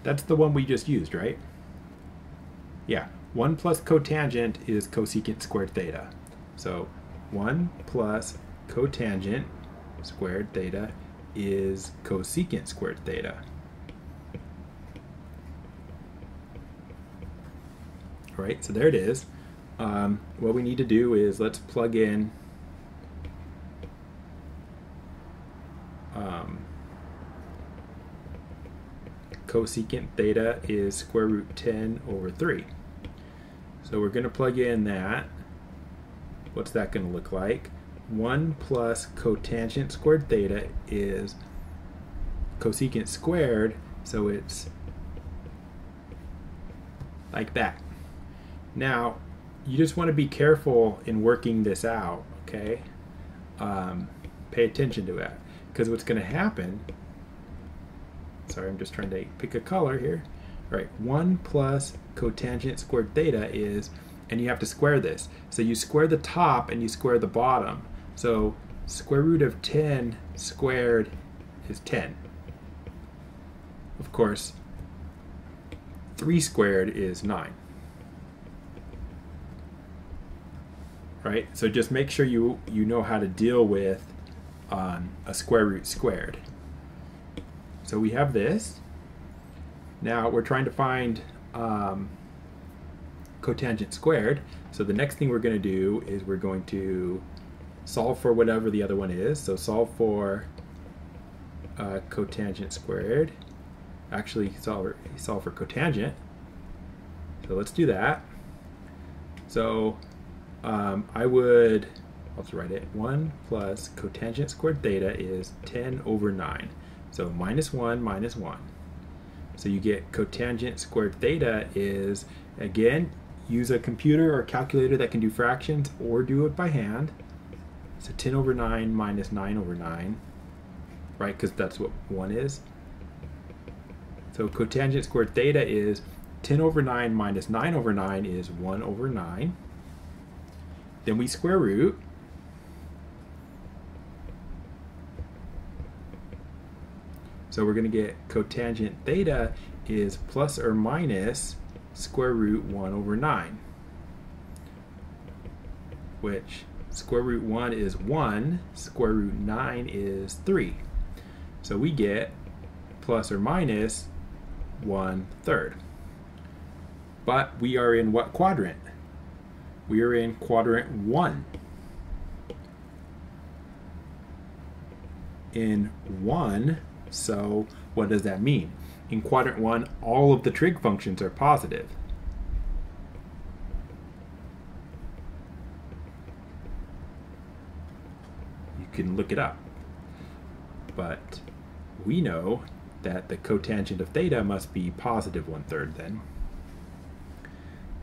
That's the one we just used, right? Yeah, 1 plus cotangent is cosecant squared theta. So 1 plus cotangent squared theta is cosecant squared theta. All right, so there it is. What we need to do is let's plug in cosecant theta is square root 10 over 3. So we're going to plug in that. What's that going to look like? 1 plus cotangent squared theta is cosecant squared, so it's like that. Now, you just want to be careful in working this out, okay? Pay attention to that, because what's going to happen, sorry, I'm just trying to pick a color here. All right, 1 plus cotangent squared theta is, and you have to square this. So you square the top and you square the bottom. So square root of 10 squared is 10. Of course, 3 squared is 9. Right? So just make sure you know how to deal with a square root squared. So we have this. Now we're trying to find cotangent squared. So the next thing we're going to do is we're going to solve for whatever the other one is. So solve for cotangent squared. Actually, solve for cotangent. So let's do that. So I'll just write it. 1 plus cotangent squared theta is 10 over 9. So minus 1 minus 1. So you get cotangent squared theta is, again, use a computer or calculator that can do fractions or do it by hand. So 10 over 9 minus 9 over 9, right? Because that's what 1 is. So cotangent squared theta is 10 over 9 minus 9 over 9 is 1 over 9. Then we square root. So we're going to get cotangent theta is plus or minus square root 1 over 9, which square root 1 is 1, square root 9 is 3. So we get plus or minus 1/3. But we are in what quadrant? We are in quadrant 1. In 1, so what does that mean? In quadrant 1, all of the trig functions are positive. You can look it up. But we know that the cotangent of theta must be positive 1/3 then.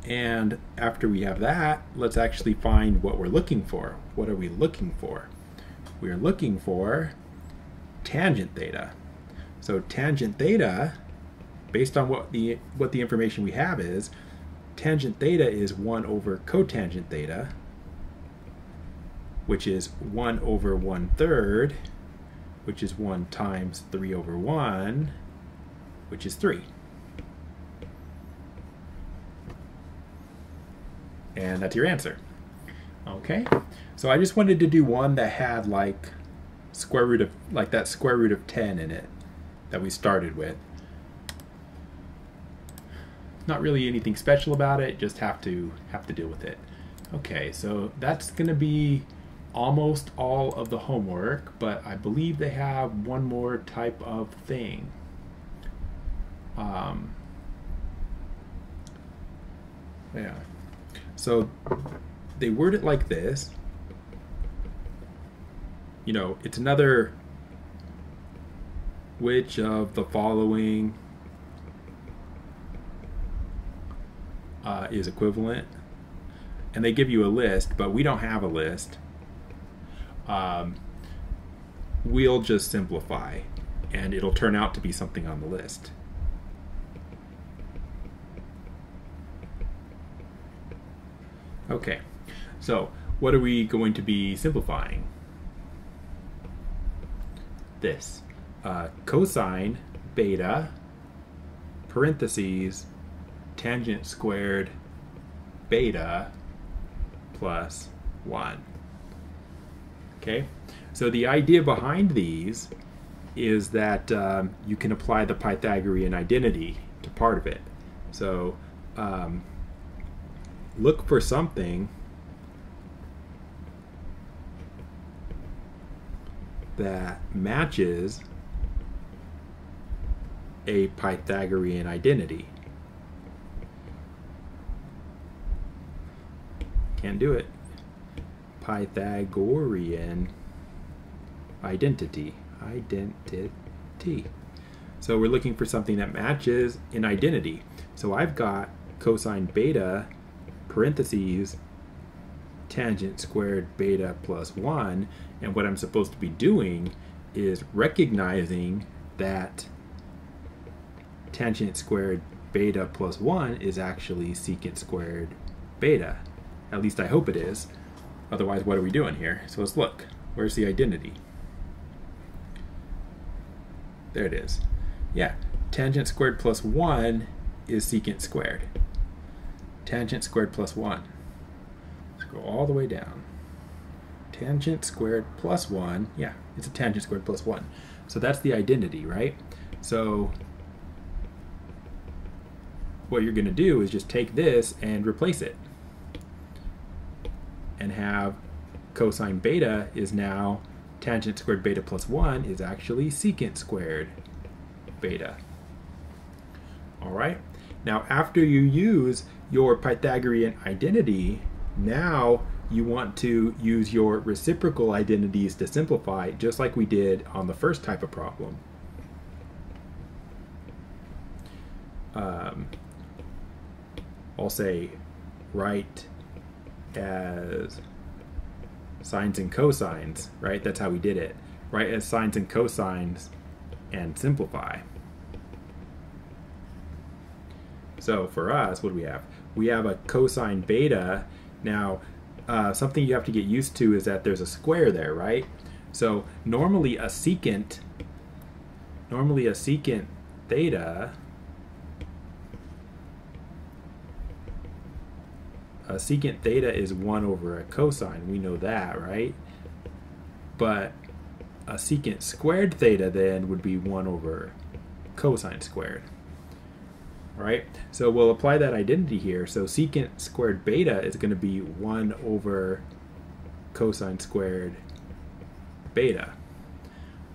And after we have that, let's actually find what we're looking for. What are we looking for? We are looking for tangent theta. So tangent theta, based on what the information we have is, tangent theta is 1 over cotangent theta, which is 1 over 1/3, which is 1 times 3 over 1, which is 3. And that's your answer. Okay, so I just wanted to do one that had like square root of, like that square root of 10 in it that we started with. Not really anything special about it, just have to deal with it. Okay, so that's gonna be almost all of the homework, but I believe they have one more type of thing. Yeah. So they word it like this. You know, it's another which of the following is equivalent. And they give you a list, but we don't have a list. We'll just simplify, and it'll turn out to be something on the list. Okay, so what are we going to be simplifying? This. Cosine beta, parentheses, tangent squared beta plus 1. Okay, so the idea behind these is that you can apply the Pythagorean identity to part of it. So look for something that matches a Pythagorean identity. Can't do it. Pythagorean identity. So we're looking for something that matches an identity. So I've got cosine beta, parentheses, tangent squared beta plus 1, and what I'm supposed to be doing is recognizing that tangent squared beta plus 1 is actually secant squared beta. At least I hope it is. Otherwise, what are we doing here? So let's look. Where's the identity? There it is. Yeah, tangent squared plus 1 is secant squared. Tangent squared plus 1. Let's go all the way down. Tangent squared plus 1. Yeah, it's a tangent squared plus 1. So that's the identity, right? So what you're going to do is just take this and replace it. And have cosine beta is now tangent squared beta plus 1 is actually secant squared beta. All right. Now, after you use your Pythagorean identity, now you want to use your reciprocal identities to simplify, just like we did on the first type of problem. I'll say write as sines and cosines, right? That's how we did it. Write as sines and cosines and simplify. So for us, what do we have? We have a cosine beta. Now, something you have to get used to is that there's a square there, right? So normally a secant theta, is 1 over a cosine. We know that, right? But a secant squared theta then would be 1 over cosine squared. Right? So we'll apply that identity here. So secant squared beta is going to be 1 over cosine squared beta.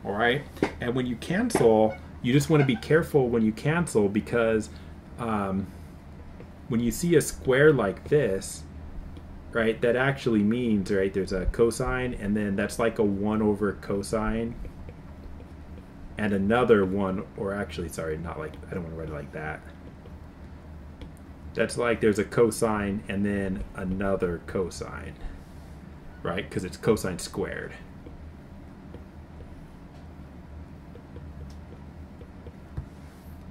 All right? And when you cancel, you just want to be careful when you cancel, because when you see a square like this, right, that actually means, right, there's a cosine, and then that's like a 1 over cosine, and another 1, or actually, sorry, not like, I don't want to write it like that. That's like there's a cosine and then another cosine, right? Because it's cosine squared.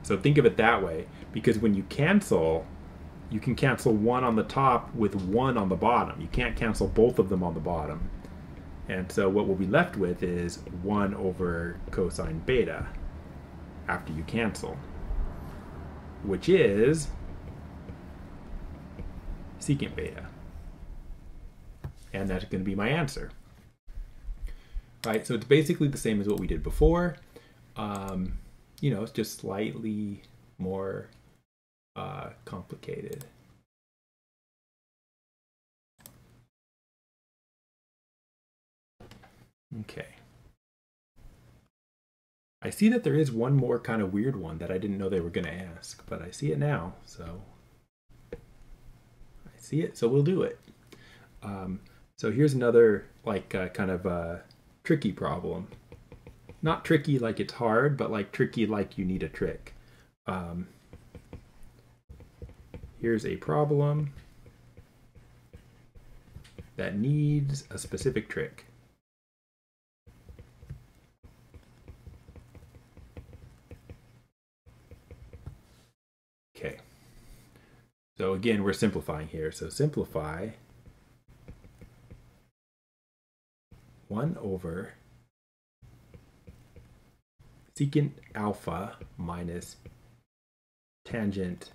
So think of it that way, because when you cancel, you can cancel 1 on the top with 1 on the bottom. You can't cancel both of them on the bottom. And so what we'll be left with is 1 over cosine beta after you cancel, which is secant beta. And that's going to be my answer. Right, so it's basically the same as what we did before. You know, it's just slightly more complicated. Okay. I see that there is one more kind of weird one that I didn't know they were going to ask, but I see it now, so I see it, so we'll do it. So here's another like kind of tricky problem. Not tricky like it's hard, but like tricky like you need a trick. Here's a problem that needs a specific trick. Okay. So again, we're simplifying here. So simplify 1 over secant alpha minus tangent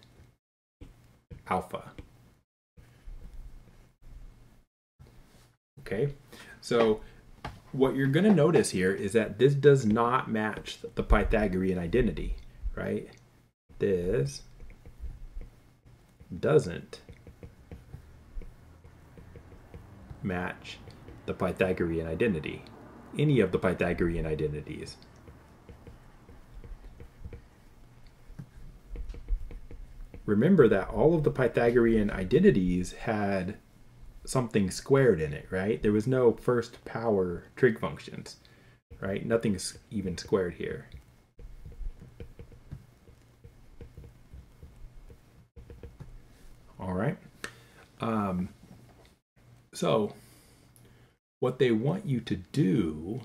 alpha. Okay, so what you're going to notice here is that this does not match the Pythagorean identity, right? This doesn't match the Pythagorean identity, any of the Pythagorean identities. Remember that all of the Pythagorean identities had something squared in it, right? There was no first power trig functions, right? Nothing's even squared here. All right. So what they want you to do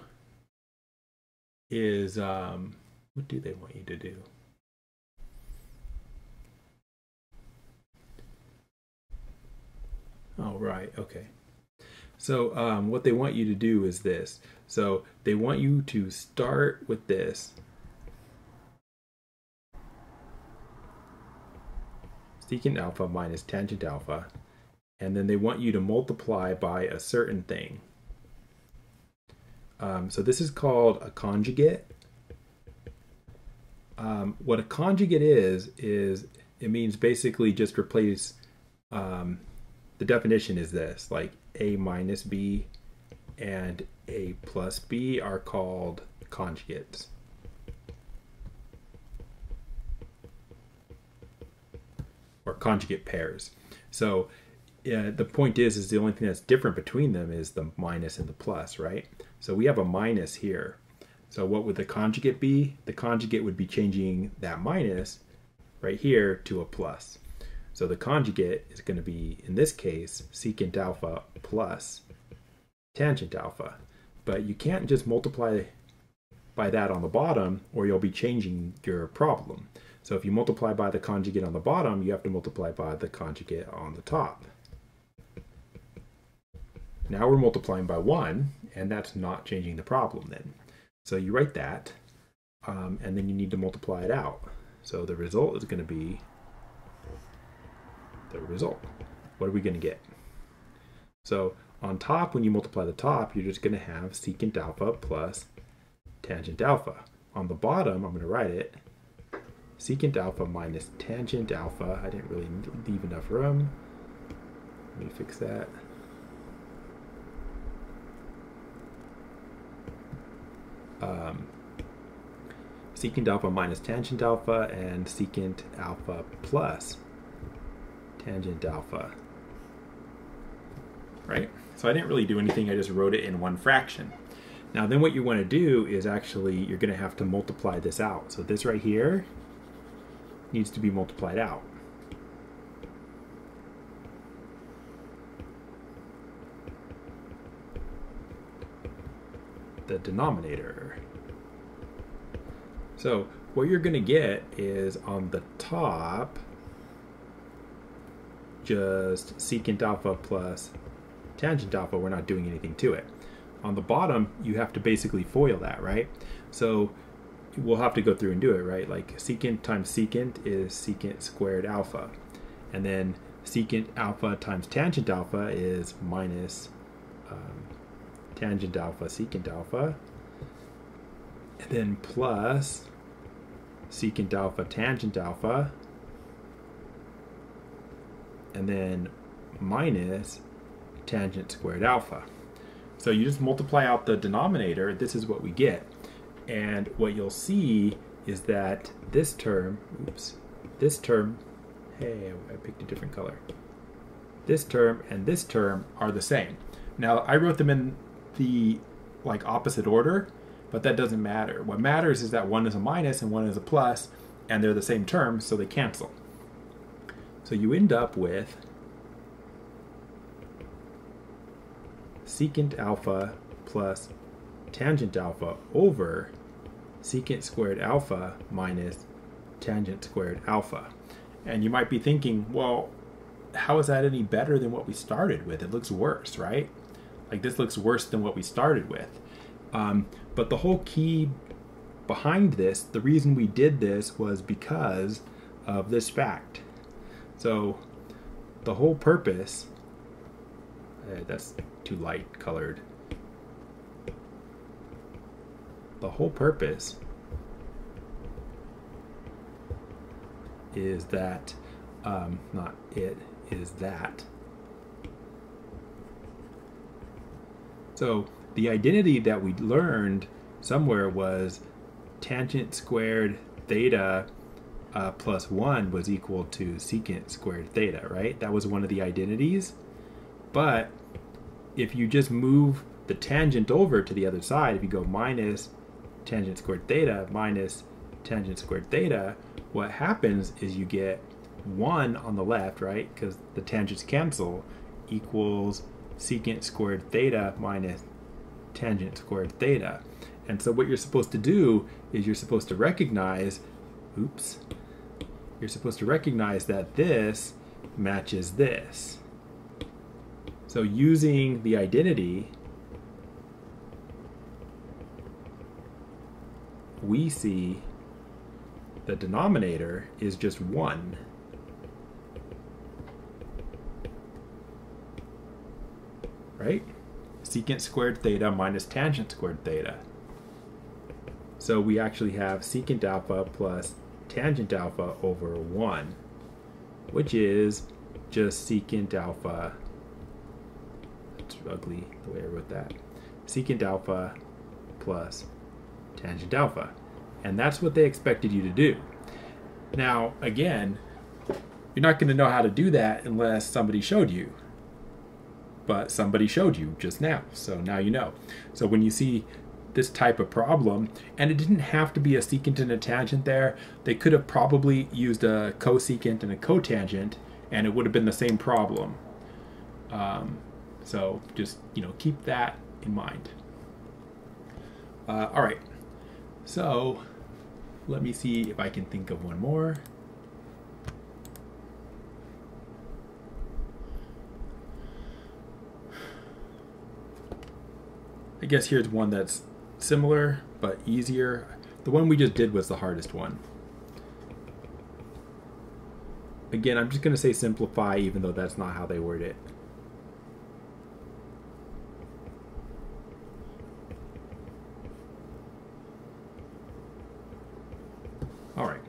is, what do they want you to do? Oh, right. Okay. So what they want you to do is this. So they want you to start with this. Secant alpha minus tangent alpha. And then they want you to multiply by a certain thing. So this is called a conjugate. What a conjugate is it means basically just replace, the definition is this, like a minus b and A plus B are called conjugates. Or conjugate pairs. So the point is the only thing that's different between them is the minus and the plus, right? So we have a minus here. So what would the conjugate be? The conjugate would be changing that minus right here to a plus. So the conjugate is going to be, in this case, secant alpha plus tangent alpha. But you can't just multiply by that on the bottom or you'll be changing your problem. So if you multiply by the conjugate on the bottom, you have to multiply by the conjugate on the top. Now we're multiplying by 1, and that's not changing the problem then. So you write that, and then you need to multiply it out. So the result is going to be the result. What are we going to get? So on top, when you multiply the top, you're just going to have secant alpha plus tangent alpha. On the bottom, I'm going to write it, secant alpha minus tangent alpha. I didn't really leave enough room. Let me fix that. Secant alpha minus tangent alpha and secant alpha plus tangent alpha. Right? So I didn't really do anything, I just wrote it in one fraction. Now then what you want to do is actually, you're going to have to multiply this out. So this right here needs to be multiplied out. The denominator. So what you're going to get is on the top just secant alpha plus tangent alpha. We're not doing anything to it. On the bottom you have to basically FOIL that, right? So we'll have to go through and do it, right? Like secant times secant is secant squared alpha, and then secant alpha times tangent alpha is minus tangent alpha secant alpha, and then plus secant alpha tangent alpha, and then minus tangent squared alpha. So you just multiply out the denominator, this is what we get. And what you'll see is that this term, this term, hey, I picked a different color. This term and this term are the same. Now I wrote them in the opposite order, but that doesn't matter. What matters is that one is a minus and one is a plus, and they're the same term, so they cancel. So you end up with secant alpha plus tangent alpha over secant squared alpha minus tangent squared alpha. And you might be thinking, well, how is that any better than what we started with? It looks worse, right? Like this looks worse than what we started with. But the whole key behind this, the reason we did this was because of this fact. So the whole purpose, that's too light colored. The whole purpose is that, not it, is that. So the identity that we learned somewhere was tangent squared theta plus 1 was equal to secant squared theta, right? That was one of the identities. But if you just move the tangent over to the other side, if you go minus tangent squared theta minus tangent squared theta, what happens is you get 1 on the left, right? Because the tangents cancel, equals secant squared theta minus tangent squared theta. And so what you're supposed to do is you're supposed to recognize, you're supposed to recognize that this matches this. So using the identity, we see the denominator is just 1. Right? Secant squared theta minus tangent squared theta. So we actually have secant alpha plus tangent alpha over 1, which is just secant alpha. That's ugly the way I wrote that. secant alpha plus tangent alpha. And that's what they expected you to do. Now, again, you're not going to know how to do that unless somebody showed you. But somebody showed you just now, so now you know. So when you see this type of problem, and it didn't have to be a secant and a tangent there, they could have probably used a cosecant and a cotangent, and it would have been the same problem. So just, keep that in mind. All right, so let me see if I can think of one more. I guess here's one that's similar but easier. The one we just did was the hardest one. Again, I'm just going to say simplify, even though that's not how they word it. All right,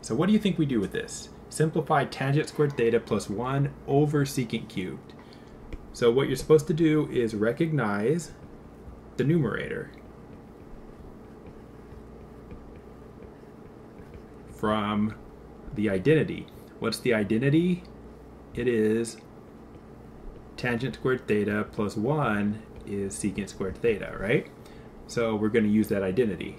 so what do you think we do with this? Simplify tangent squared theta plus 1 over secant cubed. So what you're supposed to do is recognize the numerator from the identity. What's the identity? It is tangent squared theta plus 1 is secant squared theta, right? So we're going to use that identity.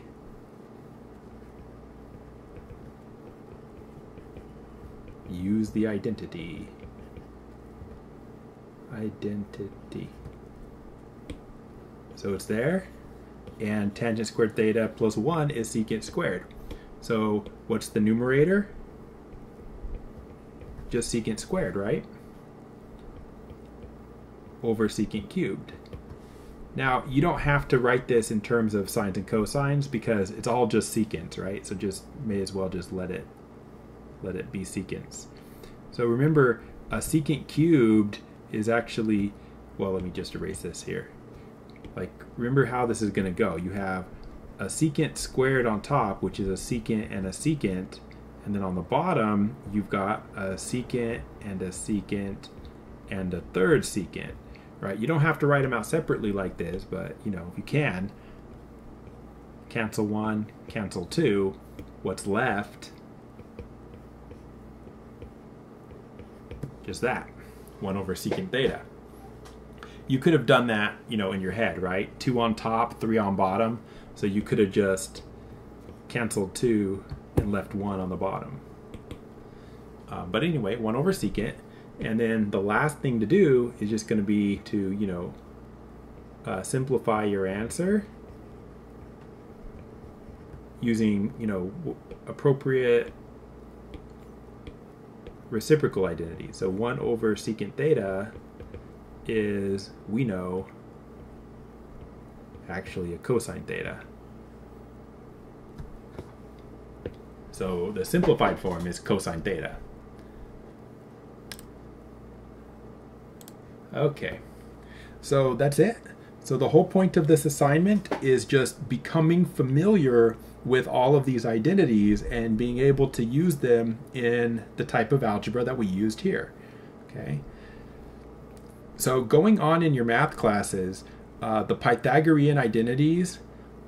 Use the identity. Identity. So it's there, and tangent squared theta plus 1 is secant squared. So what's the numerator? Just secant squared, right? Over secant cubed. Now, you don't have to write this in terms of sines and cosines because it's all just secants, right? So just may as well just let it be secants. So remember, a secant cubed is actually, well, let me just erase this here. Like, remember how this is going to go. You have a secant squared on top, which is a secant, and then on the bottom, you've got a secant and a third secant, right? You don't have to write them out separately like this, but, if you can, cancel 1, cancel 2, what's left? Just that, 1 over secant theta. You could have done that, in your head, right? 2 on top, 3 on bottom. So you could have just canceled 2 and left 1 on the bottom. But anyway, 1 over secant. And then the last thing to do is just going to be to, simplify your answer using, appropriate reciprocal identity. So 1 over secant theta is, we know, actually a cosine theta. So the simplified form is cosine theta. Okay, so that's it. So the whole point of this assignment is just becoming familiar with all of these identities and being able to use them in the type of algebra that we used here. Okay. So going on in your math classes, the Pythagorean identities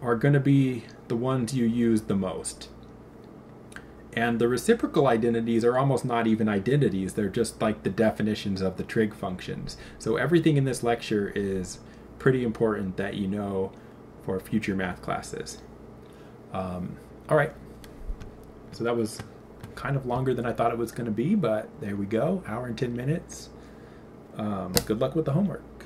are going to be the ones you use the most. And the reciprocal identities are almost not even identities. They're just like the definitions of the trig functions. So everything in this lecture is pretty important that you know for future math classes. All right. So that was kind of longer than I thought it was going to be, but there we go. Hour and 10 minutes. Good luck with the homework.